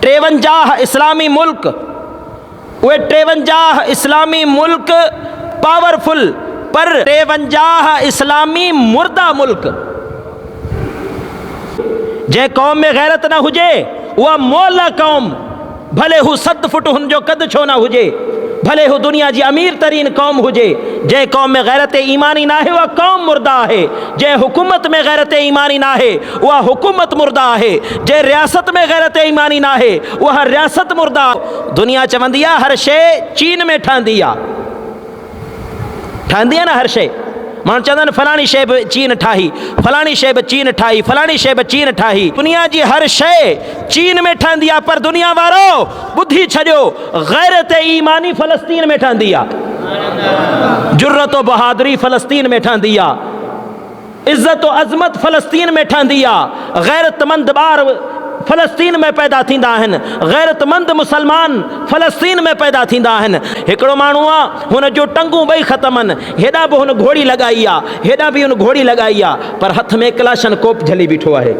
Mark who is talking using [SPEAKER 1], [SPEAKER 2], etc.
[SPEAKER 1] 53 इस्लामी मुल्क, वे 53 इस्लामी मुल्क पावरफुल, पर 53 इस्लामी मुर्दा मुल्क। जै कौम में गैरत ना हुजे वह मौला कौम, भले हू 7 फुट हुन जो कद छो ना हुजे, भले हू दुनिया जी अमीर तरीन कौम हुजे, जै कौम में गैरत ईमानी ना है वह कौम मुर्दा है। जै हुकूमत में गैरत ईमानी ना है वह हुकूमत मुर्दा है। जै रियासत में गैरत ईमानी ना है वह रियासत मुर्दा। दुनिया चवंदी आहे हर शइ चीन में ठहंदी आहे ना, हर शइ माण्हू चवंदा आहिनि फलाणी शइ बि चीन ठाही, फलाणी शइ बि चीन ठाही, फलाणी शइ बि चीन ठाही। दुनिया जी हर शइ चीन में ठहंदी आहे, पर दुनिया वारो ॿुधी छॾियो, गैरत ईमानी फ़लस्तीन में ठहंदी आहे, जुर्रत व बहादुरी फ़लस्तीन में ठहंदी आहे, इज़्ज़त व अज़मत फ़लस्तीन में ठहंदी आहे। गैरतमंद ॿार फ़लस्तीन में पैदा थींदा आहिनि, गैरतमंद मुसलमान फ़लस्तीन में पैदा थींदा आहिनि। हिकिड़ो माण्हू आहे, हुन जो टंगूं ॿई ख़तम आहिनि, हेॾा बि हुन घोड़ी लॻाई आहे, हेॾा बि हुन घोड़ी लॻाई आहे, पर हथ में क्लाशन कोप झली बीठो आहे।